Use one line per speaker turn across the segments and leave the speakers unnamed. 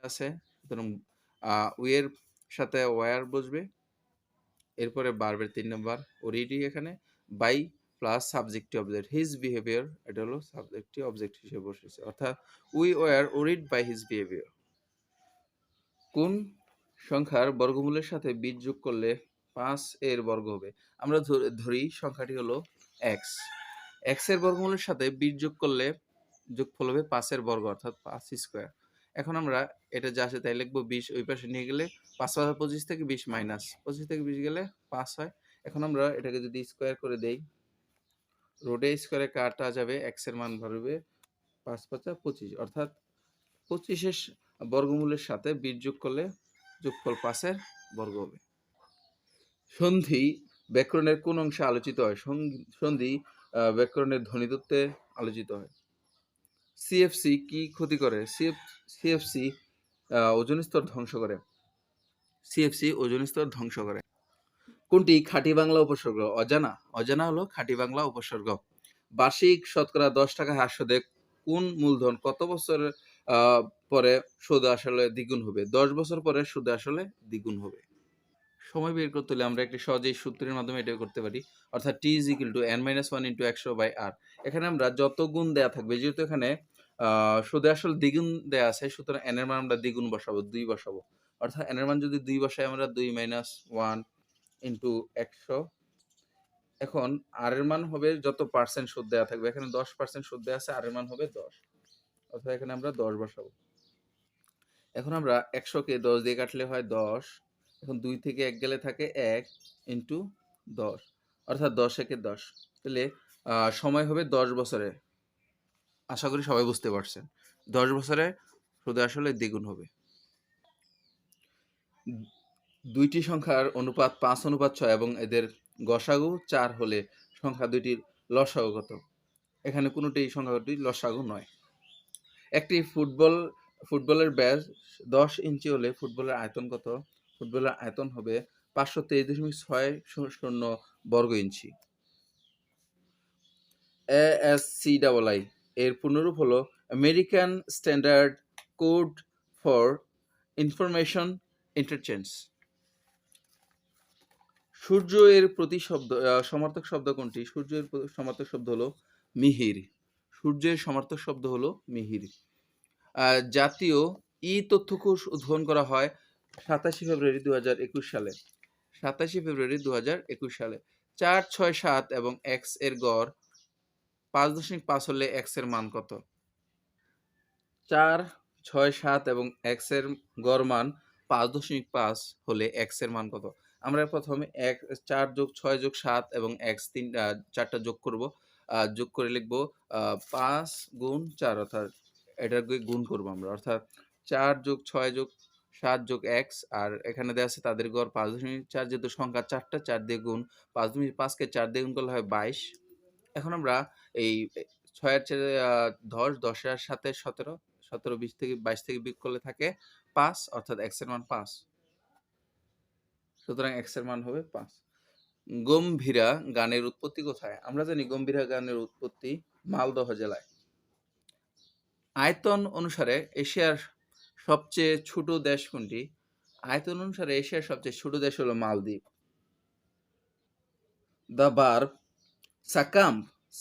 আছে, সুতরাং উই এর সাথে ওয়্যার বসবে, এরপরে ভার্বের ৩ নাম্বার ওরিডি এখানে by plus subjective object his behaviour, এটা হলো সাবজেক্টিভ অবজেক্ট হিসেবে বসেছে, অর্থাৎ we were worried by his behaviour. কোন সংখ্যার বর্গমূলের সাথে ২০ যোগ করলে ৫ এর বর্গ হবে? আমরা ধরি সংখ্যাটি হলো এক্স। এক্স এর বর্গমূলের সাথে ২০ যোগ করলে যোগফল হবে ৫ এর বর্গ, অর্থাৎ ৫ স্কোয়ার। এখন আমরা এটা যা আছে তাই লিখবো, ২০ ওই পাশে নিয়ে গেলে ৫ ৫ ২৫ থেকে ২০ মাইনাস ২৫ থেকে ২০ গেলে ৫ হয়। এখন আমরা এটাকে যদি স্কোয়ার করে দেই, রোডে স্কোয়ারে কাটা যাবে, এক্স এর মান ধরবে ৫ ৫ ২৫, অর্থাৎ ২৫ এর বর্গমূলের সাথে ২০ যোগ করলে যোগফল ৫ এর বর্গ হবে। সন্ধি ব্যাকরণের কোন অংশে আলোচিত হয়? সন্ধি ব্যাকরণের ধ্বনিতত্ত্বে আলোচিত হয়। সিএফসি কি ক্ষতি করে? সিএফসি ওজোন স্তর ধ্বংস করে। সিএফসি ওজোন স্তর ধ্বংস করে। কোনটি খাঁটি বাংলা উপসর্গ? অজানা। অজানা হলো খাঁটি বাংলা উপসর্গ। বার্ষিক শতকরা ১০ টাকা হ্রাস সুদে কোন মূলধন কত বছর পরে সুদ আসলে দ্বিগুণ হবে? ১০ বছর পরে সুদ আসলে দ্বিগুণ হবে। সময় বের করতে হলে আমরা একটি সহজেই সূত্রের মাধ্যমে এটা করতে পারি, অর্থাৎ t is equal to n minus 1 into 100/r। এখানে আমরা যত গুণ দেয়া থাকবে, যেহেতু এখানে সুদে আসল দ্বিগুণ দেয়া আছে, সুতরাং n এর মান আমরা দ্বিগুণ বসাবো, ২ বসাবো। অর্থাৎ n এর মান যদি ২ বসাই আমরা ২ minus 1 into 100। এখন r এর মান হবে যত পার্সেন্ট সুদ দেয়া থাকবে, এখানে 10% সুদ দেয়া আছে, r এর মান হবে 10, অর্থাৎ এখানে আমরা 10 বসাবো। এখন আমরা ১০০ কে ১০ দিয়ে কাটলে হয় ১০। এখন ২ থেকে ১ গেলে থাকে ১ ইন্টু ১০, অর্থাৎ ১০ একে ১০। তাহলে সময় হবে ১০ বছরে। আশা করি সবাই বুঝতে পারছেন। ১০ বছরে সুদ আসলে দ্বিগুণ হবে। দুইটি সংখ্যার অনুপাত ৫:৬ এবং এদের গসাগু ৪ হলে সংখ্যা দুইটির লসাগু কত? এখানে কোনোটাই সংখ্যাটি লসাগু নয়। একটি ফুটবলের ব্যাস ১০ ইঞ্চি হলে ফুটবলের আয়তন কত? ফুটবলের আয়তন হবে ৫২৩.৬০ বর্গ ইঞ্চি। ASCII এর পূর্ণরূপ হলো American standard code for information interchange. সূর্য এর সমার্থক শব্দ কোনটি? সূর্যের সমার্থক শব্দ হলো মিহির। সূর্যের সমার্থক শব্দ হলো মিহির। জাতীয় তথ্যকোষ উদ্ভাবন করা হয় ২৭ ফেব্রুয়ারি ২০২১ সালে। ২৭ ফেব্রুয়ারি ২০২১ সালে। ৪, ৬, ৭ এবং x এর গড় ৫.৫ হলে x এর মান কত? ৪, ৬, ৭ এবং x এর গড় মান ৫.৫ হলে x এর মান কত? আমরা প্রথমে ৪ যোগ ৬ যোগ ৭ এবং x ৪টা যোগ করব। যোগ করে লিখব ৫ গুণ ৪, অর্থাৎ এটাকে গুণ করব আমরা, অর্থাৎ ৪ যোগ ৬ যোগ ৭ যোগ x, আর এখানে দেওয়া আছে তাদের গড় ৫.৪, যেহেতু সংখ্যা ৪টা ৪ দিয়ে গুণ, ৫.৫কে ৪ দিয়ে গুণ করলে হয় ২২। এখন আমরা এই ৬ এর চেয়ে ১০ এর সাথে ১৭, ১৭ ২০ থেকে ২২ থেকে বিয়োগ করলে থাকে ৫, অর্থাৎ x এর মান ৫। সুতরাং x এর মান হবে ৫। গম্ভীরা গানের উৎপত্তি কোথায়? আমরা জানি গম্ভীরা গানের উৎপত্তি মালদহ জেলায়। আয়তন অনুসারে এশিয়ার সবচেয়ে ছোট দেশ কোনটি? আয়তন অনুসারে এশিয়ার সবচেয়ে ছোট দেশ হলো মালদ্বীপ। দ্য ভার্ব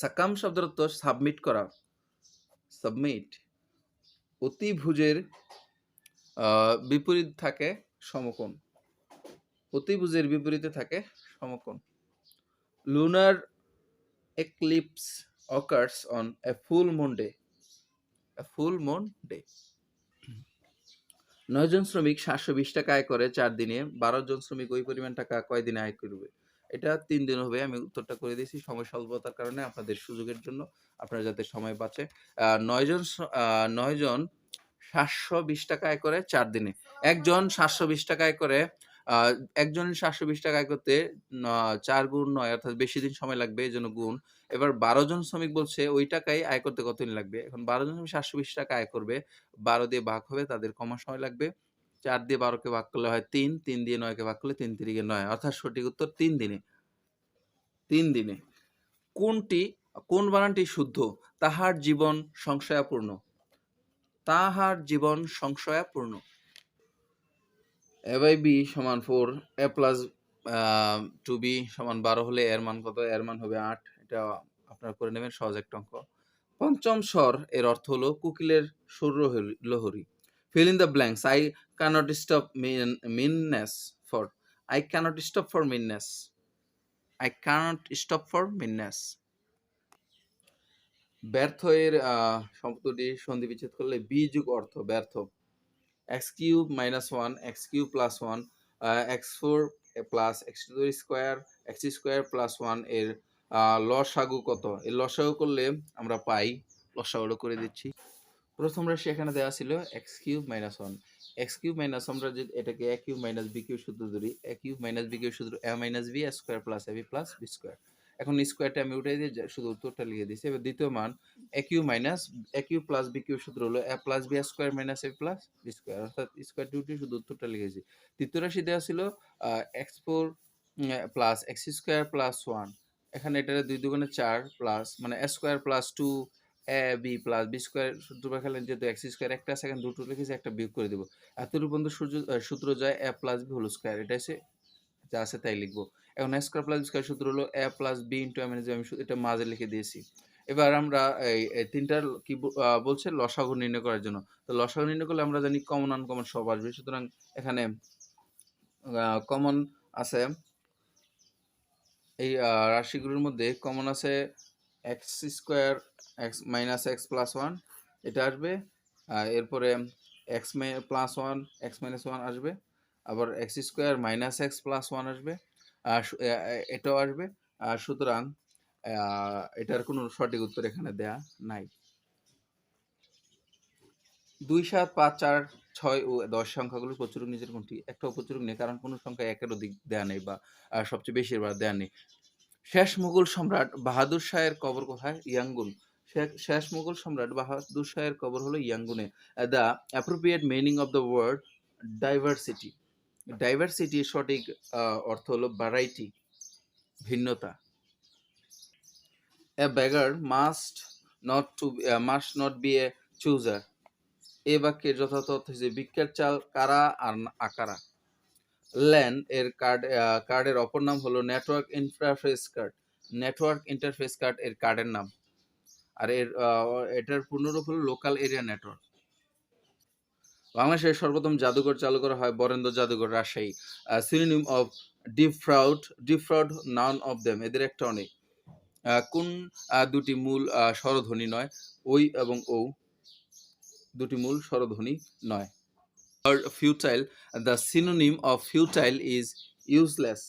সাকাম শব্দের অর্থ সাবমিট করা, সাবমিট। অতিভুজের বিপরীত থাকে সমকোণ। অতিভুজের বিপরীতে থাকে সমকোণ। Lunar eclipse occurs on a full moon day. A full moon day. ৯ জন শ্রমিক ৭২০ টাকা আয় করে ৪ দিনে, ১২ জন শ্রমিক ওই পরিমাণ টাকা কয় দিনে আয় করবে? এটা ৩ দিন হবে। আমি উত্তরটা করে দিয়েছি সময় স্বল্পতার কারণে, আপনাদের সুযোগের জন্য, আপনার যাতে সময় বাঁচে। ৯ জন ৭২০ টাকা আয় করে ৪ দিনে। একজন ৭২০ টাকা আয় করে, একজনের ৭২০ টাকা আয় করতে ৪ গুণ ৯, অর্থাৎ বেশি দিন সময় লাগবে, এজন্য গুণ। এবার ১২ জন শ্রমিক বলছে ওই টাকাই আয় করতে কতদিন লাগবে? এখন ১২ জন শ্রমিক ৭২০ টাকা আয় করবে, ১২ দিয়ে ভাগ হবে, তাদের কমার সময় লাগবে। ৪ দিয়ে ১২ কে ভাগ করলে হয় ৩, ৩ দিয়ে ৯ কে ভাগ করলে ৩ তিরিকে ৯, অর্থাৎ সঠিক উত্তর ৩ দিনে। ৩ দিনে। কোন বানানটি শুদ্ধ? তাহার জীবন সংশয়াপূর্ণ। তাহার জীবন সংশয়াপূর্ণ। a by b সমান 4, a প্লাস 2b সমান 12 হলে এর মান কত? এর মান হবে 8। এটা আপনারা করে নেবেন, সহজ একটা অঙ্ক। পঞ্চম স্বর এর অর্থ হলো কোকিলের সুরলোহরী। fill in the blanks. I cannot stop meanness for I cannot stop for meanness. I cannot stop for meanness. ব্যর্থ এর শব্দটি সন্ধি বিচ্ছেদ করলে বি যুগ অর্থ ব্যর্থ। x cube minus 1 x cube plus 1 x4 plus x2 square x square plus 1 এর লসাগু কত? এর লসাগু করলে আমরা পাই, লসাগুলো করে দিচ্ছি। প্রথম রাশি এখানে দেওয়া ছিল X cube minus 1, X cube minus, আমরা যদি এটাকে A cube minus B cube সূত্র ধরি, A cube minus B cube সূত্র A minus B square plus AB plus B square. এখন স্কোয়ারটা আমি উঠাই দিয়ে শুধু উত্তরটা লিখে দিয়েছি। এবার দ্বিতীয় মান এ কিউব মাইনাস এ কিউব প্লাস বি কিউব সূত্র হলো A plus B square minus A plus B square, অর্থাৎ স্কোয়ার উঠে শুধু উত্তরটা লিখেছি। তৃতীয় রাশি দেওয়া ছিল x four plus x square plus 1, এখানে এটা 2 দুগুণে 4 প্লাস মানে এ square plus 2 A B plus B square সূত্র খেলেন, যেহেতু এক্স স্কোয়ার একটা আছে, এখন দুটো লিখেছি, একটা বিয়োগ করে দেবো। এতটুকু পর্যন্ত সূত্র যায় এ প্লাস বি হোল স্কোয়ার, এটা এসে যা আছে তাই লিখবো। এখন এ স্কোয়ার প্লাস স্কোয়ার সূত্র হলো A plus B into M N, আমি এটা মাঝে লিখে দিয়েছি। এবার আমরা এই তিনটার কি বলছে লসাগু নির্ণয় করার জন্য। তো লসাগু নির্ণয় করলে আমরা জানি কমন আনকমন সব আসবে, সুতরাং এখানে কমন আছে, এই রাশিগুলোর মধ্যে কমন আছে x square x minus x plus 1 এটা আসবে, এরপরে এক্স প্লাস 1 এক্স মাইনাস 1 আসবে, আবার x square minus x plus 1 আসবে, এটাও আসবে। সুতরাং এটার কোনো সঠিক উত্তর এখানে দেয়া নাই। 2, 7, 5, 4, 6 ও 10 সংখ্যাগুলোর প্রচুরক নিচের কোনটি? একটাও প্রচুরক নেই, কারণ কোনো সংখ্যা একের অধিক দেয়া নেই বা সবচেয়ে বেশিরভাগ দেয়া নেই। শেষ মুঘল সম্রাট বাহাদুর শাহের কবর কোথায়? ইয়াঙ্গুন। শেষ মুঘল সম্রাট বাহাদুর শাহের কবর হলো ইয়াঙ্গুনে। The appropriate meaning of the word diversity. ডাইভার্সিটির সঠিক অর্থ হলো ভ্যারাইটি, ভিন্নতা। A beggar must not be a chooser. এই বাক্যের যথার্থ অর্থ হচ্ছে ভিক্ষার চাল কারা আর আকারা। ল্যান এর কার্ডের অপর নাম হলো network interface card. Network interface card এর কার্ডের নাম, আর এটার পূর্ণরূপ হলো লোকাল এরিয়া নেটওয়ার্ক। বাংলাদেশের সর্বপ্রথম জাদুঘর চালু করা হয় বরেন্দ্র জাদুঘর, Rajshahi. Synonym of defraud noun of them, এদের একটা অনেক। কোন দুটি মূল স্বরধ্বনি নয়? ওই এবং ও দুটি মূল স্বরধ্বনি নয়। Futile, the synonym of futile is useless.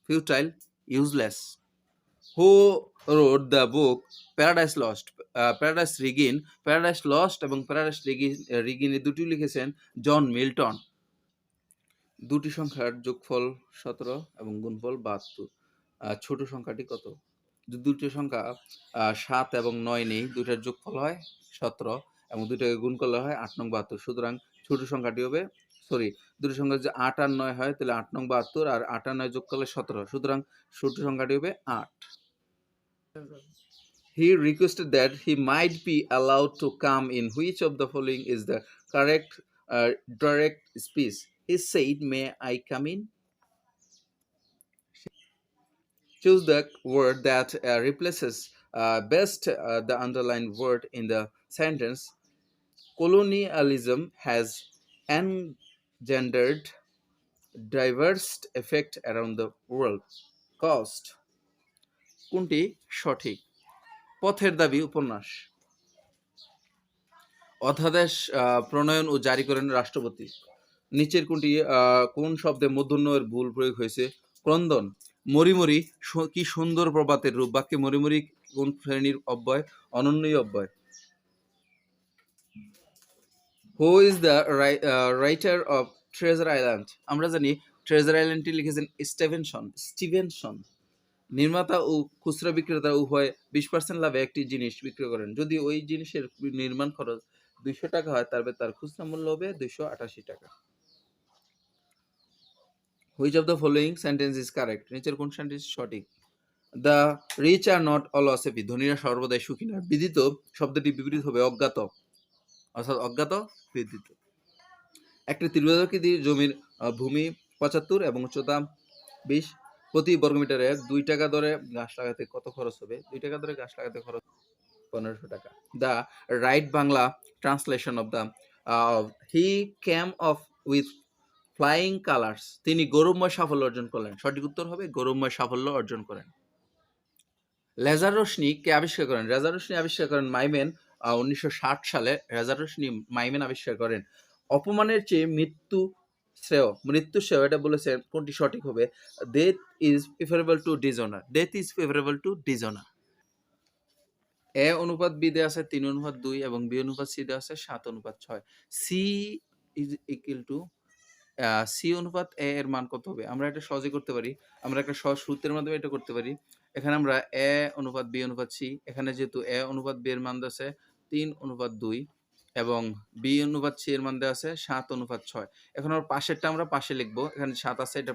Futile, useless. Who wrote the book Paradise Lost? Paradise Regained, Paradise Lost এবং Paradise Regained এই দুটি লিখেছেন জন মিল্টন। দুটি সংখ্যার যোগফল 17 এবং গুণফল 72। ছোট সংখ্যাটি কত? দুটি সংখ্যা 7 এবং 9 নেই, দুইটার যোগফল হয় 17 এবং দুইটাকে গুণ করলে হয় 8 নং 72। সুতরাং ছোট সংখ্যাটি হবে, দুটি সংখ্যা যদি 8 আর 9 হয় তাহলে 8 নং 72, আর 8 আর 9 যোগ করলে 17, সুতরাং ছোট সংখ্যাটি হবে 8। He requested that he might be allowed to come in. Which of the following is the correct direct speech? He said, "May I come in?" Choose the word that replaces best the underlined word in the sentence. Colonialism has engendered diverse effect around the world. Cost. কোনটি সঠিক? পথের দাবি উপন্যাস। অধ্যাদেশ প্রণয়ন ও জারি করেন রাষ্ট্রপতি। নিচের কোনটি কোন শব্দে মূর্ধন্য এর ভুল প্রয়োগ হয়েছে? ক্রন্দন। মরিমরি কি সুন্দর প্রবাতের রূপ। বাক্যে মরিমরি কোন শ্রেণীর অব্যয়? অনন্যই অব্যয়। Who is the writer of treasure island? আমরা জানি ট্রেজার আইল্যান্ডটি লিখেছেন স্টিভেনসন। নির্মাতা ও খুচরা বিক্রেতা উভয় 20% লাভে একটি জিনিস বিক্রি করেন। যদি ওই জিনিসের নির্মাণ খরচ 200 টাকা হয়, তবে তার খুচরা মূল্য হবে 288 টাকা। Which of the following sentence is correct? নিচের কোন সেন্টেন্স সঠিক? The rich are not always happy, ধনীরা সর্বদাই সুখী নয়। বিদিত শব্দটি বিপরীত হবে অজ্ঞাত। অর্থাৎ অজ্ঞাত বিদিত। একটি ত্রিভুজাকৃতি জমির ভূমি ৭৫ এবং উচ্চতা ২০, প্রতি বর্গমিটারে ২ টাকা দরে গাছ লাগাতে কত খরচ হবে? ২ টাকা দরে গাছ লাগাতে খরচ ১৫০০ টাকা। The right Bangla translation of the he came of with flying colours, তিনি গৌরবময় সাফল্য অর্জন করলেন। সঠিক উত্তর হবে গৌরবময় সাফল্য অর্জন করেন। লেজার রশ্মি কে আবিষ্কার করেন? লেজার রশ্মি আবিষ্কার করেন মাইমেন ১৯৬০ সালে লেজার রশ্মি মাইমেন আবিষ্কার করেন। অপমানের চেয়ে মৃত্যু শ্রেয়, মৃত্যু শ্রেয় এটা বলেছে, কোনটি সঠিক হবে? Death is preferable to dishonour, death is preferable to dishonour. A অনুপাত বি দেওয়া আছে ৩:২ এবং বি অনুপাত সি দেওয়া আছে ৭:৬। C is equal to C অনুপাত এ এর মান কত হবে? আমরা এটা সহজে করতে পারি। আমরা একটা সহজ সূত্রের মাধ্যমে এটা করতে পারি। এখানে আমরা এ অনুপাত বি অনুপাত সি, এখানে যেহেতু এ অনুপাত বি এর মান দেওয়া আছে ৩:২ এবং বি অনুপাত সি এর মান দেওয়া আছে ৭:৬। এখন আমরা পাশেরটা আমরা পাশে লিখবো। এখানে ৭ আছে, এটা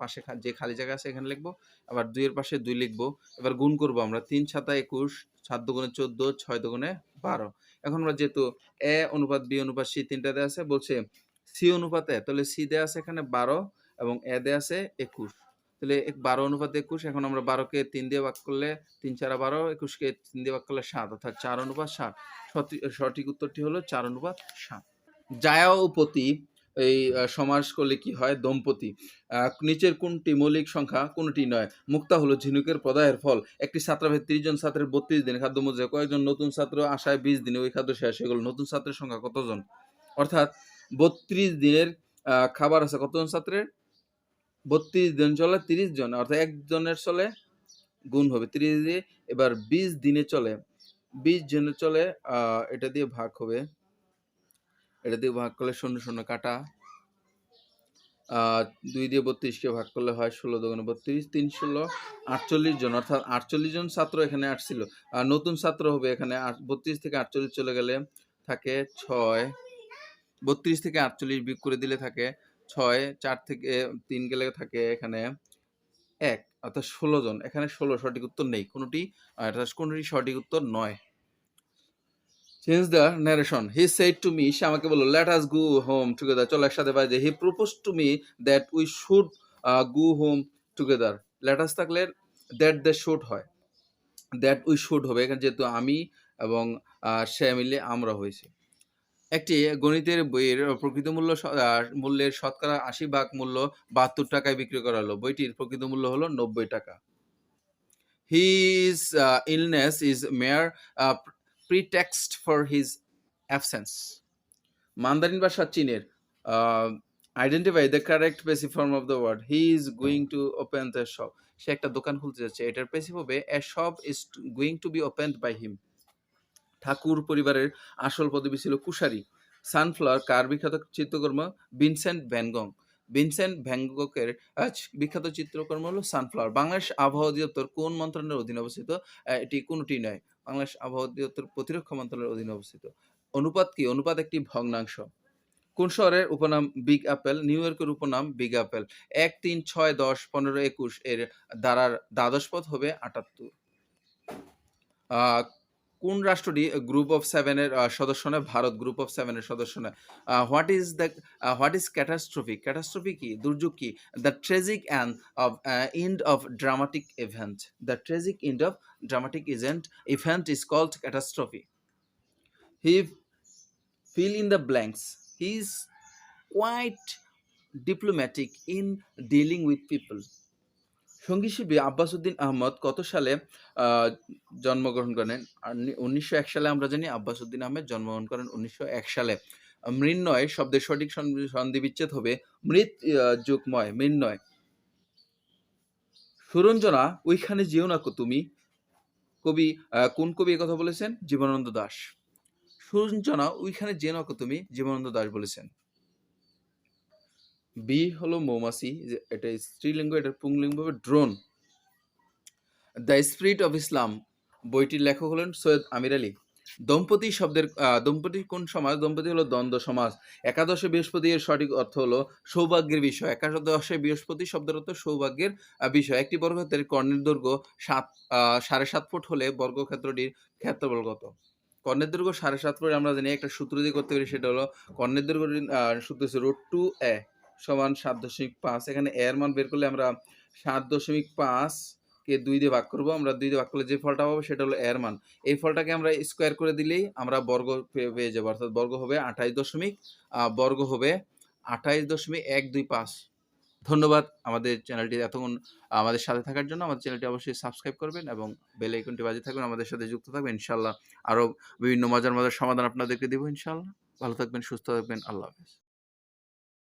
পাশে যে খালি জায়গা আছে এখানে লিখবো। আবার ২ এর পাশে ২ লিখবো। এবার গুণ করবো আমরা। ৩ × ৭ = ২১, ৭ × ২ = ১৪, ৬ × ২ = ১২। এখন আমরা যেহেতু এ অনুপাত বি অনুপাত সি তিনটা দেওয়া আছে, বলছে সি অনুপাত এ, তাহলে সি দেওয়া আছে এখানে ১২ এবং এ দেওয়া আছে ২১। তাহলে ১২ অনুপাত ২১, এখন আমরা ১২ কে ৩ দিয়ে ভাগ করলে ৩ × ৪ = ১২, ২১ কে ৩ দিয়ে ভাগ করলে ৭, অর্থাৎ ৪ অনুপাত ৭। সঠিক উত্তরটি হলো ৪ অনুপাত ৭। জায়া ও পতি এই সমাস করলে কি হয়? দম্পতি। নিচের কোনটি মৌলিক সংখ্যা কোনটি নয়? মুক্তা হলো ঝিনুকের প্রদাহের ফল। একটি ছাত্রাবাসে ৩০ জন ছাত্রের ৩২ দিন খাদ্য মজুরি, কয়েকজন নতুন ছাত্র আসায় ২০ দিনে ওই খাদ্য শেষ হয়ে গেল। নতুন ছাত্রের সংখ্যা কতজন? অর্থাৎ ৩২ দিনের খাবার আছে কতজন ছাত্রের? ৩২ দিন চলে ৩০ জন, অর্থাৎ একজনের চলে গুণ হবে ৩০ দিয়ে। এবার ২০ দিনে চলে, ২০ জনের চলে, এটা দিয়ে ভাগ হবে, এটা দিয়ে ভাগ করলে ০ ০ কাটা, ২ দিয়ে ৩২ কে ভাগ করলে হয় ১৬ × ৩২, ৩ × ১৬ ৪৮ জন, অর্থাৎ ৪৮ জন ছাত্র এখানে আসছিল। আর নতুন ছাত্র হবে এখানে ৩২ থেকে ৪৮ চলে গেলে থাকে ৬, ৩২ থেকে ৪৮ বিয়োগ করে দিলে থাকে ৬, ৪ থেকে ৩ গেলে থাকে এখানে ১, অর্থাৎ ১৬ জন। এখানে ১৬ সঠিক উত্তর নেই, কোনটি সঠিক উত্তর নয়। Change the narration. He said to me, সে আমাকে বলল, let us go home together, চলো একসাথে বাড়ি যাই। He proposed to me that we should go home together. Let us থাকলে দ্যাট দে শুড হয়, দ্যাট উই শুড হবে এখানে, যেহেতু আমি এবং সে মিলে আমরা হয়েছে। একটি গণিতের বইয়ের প্রকৃত মূল্যের শতকরা ৮০% মূল্য ৭২ টাকায় বিক্রি করা হলো। বইটির প্রকৃত মূল্য হলো ৯০ টাকা। His illness is mere pretext for his absence. Mandarin ভাষা চীনের। Identify the correct passive form of the word. He is going to open the shop. সে একটা দোকান খুলতে যাচ্ছে, এটার প্যাসিভ হবে a shop is going to be opened by him. ঠাকুর পরিবারের আসল পদবী ছিল কুশারি। সানফ্লাওয়ার কার বিখ্যাত চিত্রকর্ম? Vincent van Gogh. Vincent van গংয়ের বিখ্যাত চিত্রকর্ম হলো সানফ্লাওয়ার। বাংলাদেশ আবহাওয়া অধিদপ্তর কোন মন্ত্রণালয়ের অধীনে অবস্থিত? এটি কোনটি নয়। বাংলাদেশ আবহাওয়া অধিদপ্তর প্রতিরক্ষা মন্ত্রণালয়ের অধীনে অবস্থিত। অনুপাত কি? অনুপাত একটি ভগ্নাংশ। কোন শহরের উপনাম বিগ অ্যাপেল? নিউ ইয়র্কের উপনাম বিগ অ্যাপেল। ১, ৩, ৬, ১০, ১৫, ২১ এর দ্বারার দ্বাদশ পদ হবে ৭৮। কোন রাষ্ট্রটি গ্রুপ অফ 7 এর সদস্য নয়? ভারত গ্রুপ অফ 7 এর সদস্য নয়। What is catastrophe? ক্যাটাস্ট্রফি কি? দুর্যোগ কি? The tragic end of dramatic event. The tragic end of dramatic event is called catastrophe. He fill in the blanks. He is quite diplomatic in dealing with people. সঙ্গীত শিল্পী আব্বাস উদ্দিন আহমদ কত সালে জন্মগ্রহণ করেন? ১৯০১ সালে আমরা জানি আব্বাস উদ্দিন আহমেদ জন্মগ্রহণ করেন ১৯০১ সালে। মৃন্ময় শব্দের সঠিক সন্ধি বিচ্ছেদ হবে মৃৎ যুগময়, মৃন্ময়। সুরঞ্জনা ওইখানে যেও না তুমি, কবি কোন কবি এই কথা বলেছেন? জীবনানন্দ দাশ। সুরঞ্জনা ওইখানে যেও না তুমি, জীবনানন্দ দাশ বলেছেন। বি হলো মৌমাছি, এটা স্ত্রীলিঙ্গ, এটা পুংলিঙ্গ হবে drone. The spirit of Islam বইটির লেখক হলেন সৈয়দ আমির আলী। দম্পতি শব্দের দম্পতি কোন সমাজ? দম্পতি হলো দ্বন্দ্ব সমাজ। একাদশে বৃহস্পতি এর সঠিক অর্থ হলো সৌভাগ্যের বিষয়। একাদশে বৃহস্পতি শব্দের অর্থ সৌভাগ্যের বিষয়। একটি বর্গক্ষেত্রের কর্ণের দৈর্ঘ্য ৭.৫ ফুট হলে বর্গক্ষেত্রটির ক্ষেত্রফল কত? কর্ণের দৈর্ঘ্য ৭.৫ করে আমরা জানি একটা সূত্র দিয়ে করতে পারি, সেটা হলো কর্ণের দৈর্ঘ্য সূত্র হচ্ছে √2a সমান ৭.৫। এখানে a এর মান বের করলে আমরা ৭.৫ কে ২ দিয়ে ভাগ করব। আমরা ২ দিয়ে ভাগ করলে যে ফলটা পাবো সেটা হলো a এর মান। এই ফলটাকে আমরা স্কয়ার করে দিলেই আমরা বর্গ পেয়ে যাবো। অর্থাৎ বর্গ হবে ২৮.১25। ধন্যবাদ আমাদের চ্যানেলটি এতক্ষণ আমাদের সাথে থাকার জন্য। আমাদের চ্যানেলটি অবশ্যই সাবস্ক্রাইব করবেন এবং বেল আইকনটি বাজিয়ে থাকবেন। আমাদের সাথে যুক্ত থাকবেন। ইনশাআল্লাহ আরো বিভিন্ন মজার সমাধান আপনাদেরকে দিব ইনশাআল্লাহ। ভালো থাকবেন, সুস্থ থাকবেন। আল্লাহ হাফেজ।